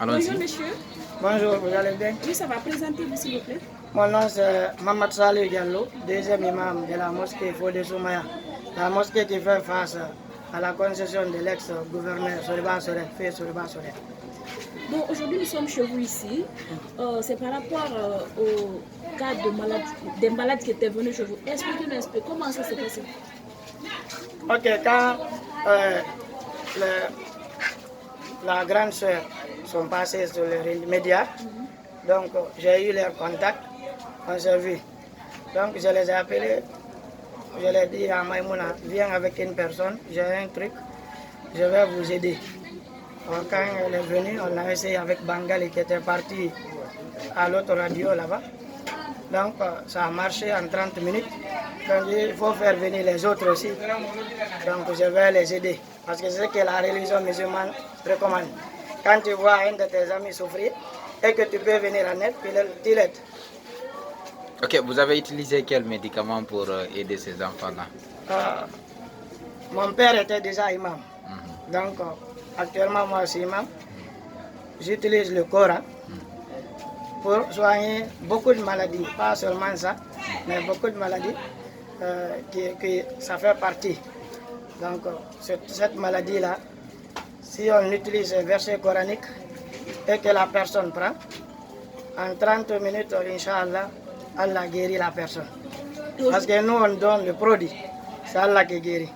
Bonjour monsieur. Bonjour, vous allez bien? Oui, ça va. Présentez-vous s'il vous plaît. Mon nom c'est Mamad Salih Diallo, deuxième imam de la mosquée Fodé Soumaya. La mosquée qui fait face à la concession de l'ex-gouverneur Soriba Sorek, fait Soriba Sorek. Bon, aujourd'hui nous sommes chez vous ici. C'est par rapport au cas des malades qui étaient venus chez vous. Expliquez-nous un peu comment ça s'est passé. Ok, quand la grande sœur sont passées sur les médias, donc j'ai eu leur contact, on s'est vu. Donc je les ai appelés, je leur ai dit à Maïmouna, viens avec une personne, j'ai un truc, je vais vous aider. Alors, quand elle est venue, on a essayé avec Bangali qui était parti à l'autre radio là-bas. Donc ça a marché en 30 minutes. Donc il faut faire venir les autres aussi. Donc je vais les aider. Parce que c'est ce que la religion musulmane recommande. Quand tu vois un de tes amis souffrir et que tu peux venir en aide, tu l'aides. Ok, vous avez utilisé quel médicament pour aider ces enfants-là? Mon père était déjà imam. Donc actuellement moi je suis imam. J'utilise le Coran pour soigner beaucoup de maladies. Pas seulement ça, mais beaucoup de maladies qui ça fait partie. Donc cette maladie-là, si on utilise un verset coranique et que la personne prend, en 30 minutes, Inch'Allah, Allah guérit la personne. Parce que nous, on donne le produit. C'est Allah qui guérit.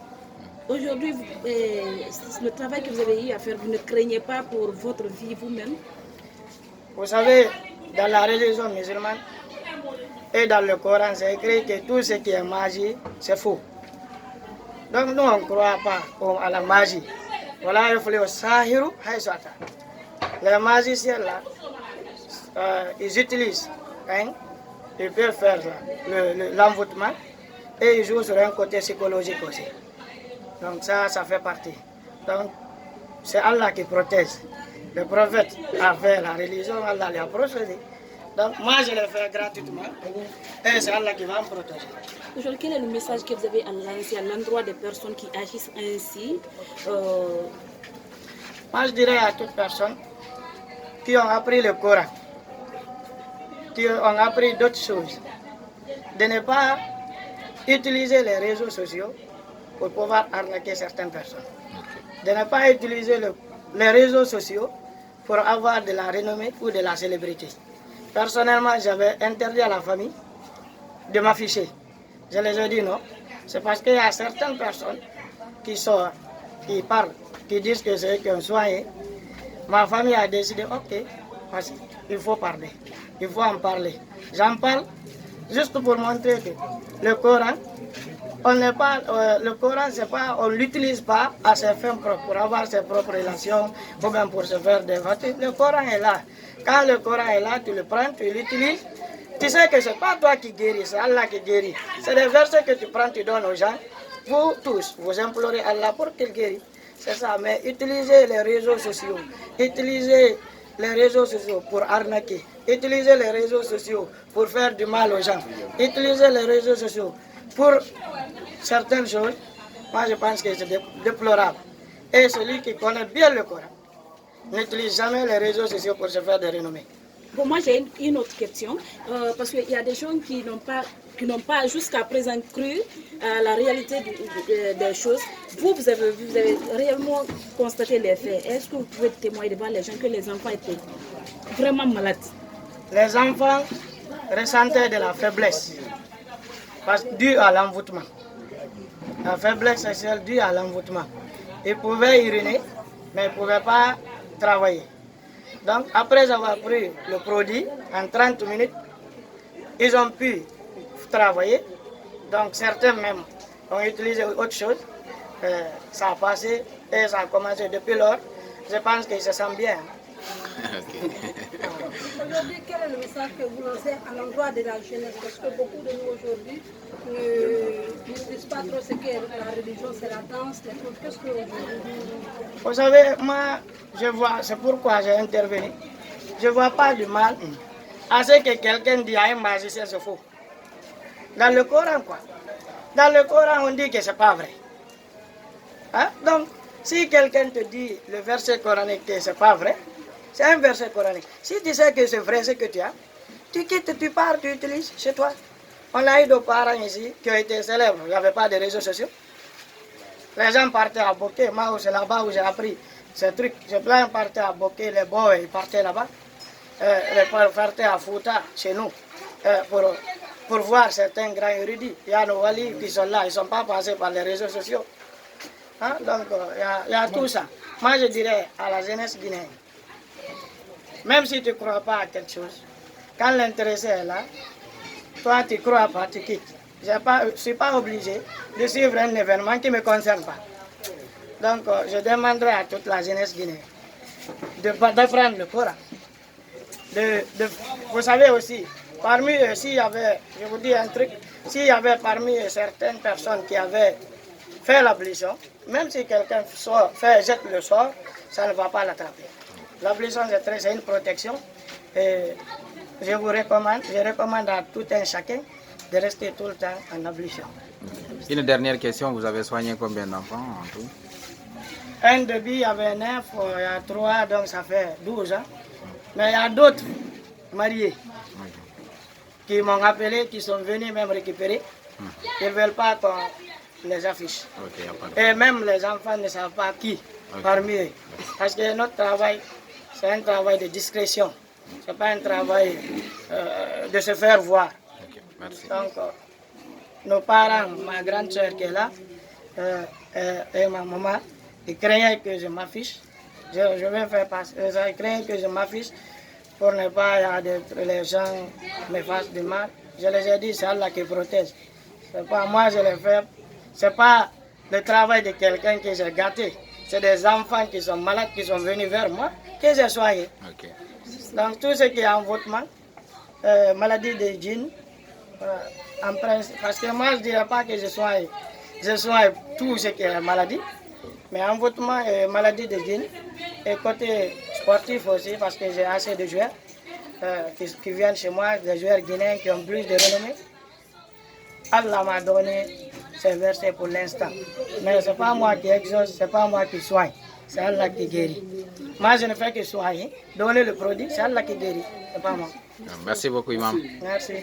Aujourd'hui, le travail que vous avez eu à faire, vous ne craignez pas pour votre vie vous-même? Vous savez, dans la religion musulmane et dans le Coran, c'est écrit que tout ce qui est magie, c'est faux. Donc nous, on ne croit pas à la magie. Voilà, il faut le sahiru haïsata. Les magiciens là, ils utilisent, ils peuvent faire l'envoûtement et ils jouent sur un côté psychologique aussi. Donc ça fait partie. Donc c'est Allah qui protège. Le prophète a fait la religion, Allah l'a procédé. Donc moi je le fais gratuitement et c'est Allah qui va me protéger. Aujourd'hui, quel est le message que vous avez à lancer à l'endroit des personnes qui agissent ainsi? Moi je dirais à toute personne qui ont appris le Coran, qui ont appris d'autres choses, de ne pas utiliser les réseaux sociaux pour pouvoir arnaquer certaines personnes. De ne pas utiliser les réseaux sociaux pour avoir de la renommée ou de la célébrité. Personnellement, j'avais interdit à la famille de m'afficher. Je les ai dit non. C'est parce qu'il y a certaines personnes qui sortent, qui parlent, qui disent que c'est eux qui ont soigné. Ma famille a décidé, ok, parce qu'il faut parler, il faut en parler. J'en parle juste pour montrer que le Coran, le Coran, c'est pas, on ne l'utilise pas à ses fins propres, pour avoir ses propres relations ou même pour se faire des votes. Le Coran est là. Quand le Coran est là, tu le prends, tu l'utilises. Tu sais que ce n'est pas toi qui guéris, c'est Allah qui guérit. C'est des versets que tu prends, tu donnes aux gens. Vous tous, vous implorez Allah pour qu'il guérisse. C'est ça, mais utilisez les réseaux sociaux. Utilisez les réseaux sociaux pour arnaquer. Utilisez les réseaux sociaux pour faire du mal aux gens. Utilisez les réseaux sociaux pour certaines choses. Moi, je pense que c'est déplorable. Et celui qui connaît bien le Coran n'utilise jamais les réseaux sociaux pour se faire des renommées. Bon, moi j'ai une autre question, parce qu'il y a des gens qui n'ont pas jusqu'à présent cru à la réalité des choses. Vous avez réellement constaté les faits. Est-ce que vous pouvez témoigner devant les gens que les enfants étaient vraiment malades? Les enfants ressentaient de la faiblesse, due à l'envoûtement. La faiblesse sexuelle due à l'envoûtement. Ils pouvaient uriner, mais ils ne pouvaient pas travailler. Donc, après avoir pris le produit, en 30 minutes, ils ont pu travailler. Donc, certains même ont utilisé autre chose. Ça a passé et ça a commencé depuis lors. Je pense qu'ils se sentent bien. Aujourd'hui, quel est le message que vous lancez à l'endroit de la jeunesse? Parce que beaucoup de nous aujourd'hui ne disent pas trop ce qu'est la religion, c'est la danse, les trucs. Qu'est-ce que vous savez, moi, je vois, c'est pourquoi j'ai intervenu. Je ne vois pas du mal à ce que quelqu'un dit à un magicien, c'est faux. Dans le Coran, quoi. Dans le Coran, on dit que ce n'est pas vrai. Hein? Donc, si quelqu'un te dit le verset coranique que ce n'est pas vrai, C'est un verset coranique. Si tu sais que c'est vrai ce que tu as, tu quittes, tu pars, tu utilises chez toi. On a eu des parents ici qui ont été célèbres. Il n'y avait pas de réseaux sociaux. Les gens partaient à Bokeh. Moi, c'est là-bas où j'ai appris ces trucs. Les blancs partaient à Bokeh, les boys ils partaient là-bas. Les pères partaient à Fouta, chez nous, pour voir certains grands érudits. Il y a nos walis qui sont là, ils ne sont pas passés par les réseaux sociaux. Hein? Donc, il y a tout ça. Moi, je dirais à la jeunesse guinéenne, même si tu ne crois pas à quelque chose, quand l'intéressé est là, toi, tu ne crois pas, tu quittes. Je ne suis pas obligé de suivre un événement qui ne me concerne pas. Donc, je demanderai à toute la jeunesse guinéenne d'apprendre le Coran. Vous savez aussi, parmi eux, s'il y avait, je vous dis un truc, s'il y avait parmi eux certaines personnes qui avaient fait l'ablution, même si quelqu'un jette le sort, ça ne va pas l'attraper. L'ablution, c'est une protection. Et je recommande à tout un chacun de rester tout le temps en ablution. Une dernière question, vous avez soigné combien d'enfants en tout? Un début, il y avait 9, il y a 3, donc ça fait 12 ans. Mais il y a d'autres mariés qui m'ont appelé, qui sont venus même récupérer. Ils ne veulent pas qu'on les affiche. Et même les enfants ne savent pas qui parmi eux. Parce que notre travail, c'est un travail de discrétion. Ce n'est pas un travail de se faire voir. Merci. Donc, nos parents, ma grande soeur qui est là, et ma maman, ils craignaient que je m'affiche. Je vais faire passer. Ils craignent que je m'affiche pour ne pas que les gens me fassent du mal. Je les ai dit, c'est Allah qui protège. C'est pas moi, je le fais. C'est pas le travail de quelqu'un que j'ai gâté. C'est des enfants qui sont malades, qui sont venus vers moi, que j'ai soigné. Donc tout ce qui est envoûtement, maladie de djinn, parce que moi je ne dirais pas que je soigne tout ce qui est maladie, mais envoûtement et maladie de djinn, et côté sportif aussi, parce que j'ai assez de joueurs qui viennent chez moi, des joueurs guinéens qui ont plus de renommée. Allah m'a donné ces versets pour l'instant. Mais ce n'est pas moi qui exauce, ce n'est pas moi qui soigne. C'est Allah qui guérit. Moi, je ne fais que soigner, donner le produit, c'est Allah qui guérit. Ce n'est pas moi. Merci beaucoup, Imam. Merci.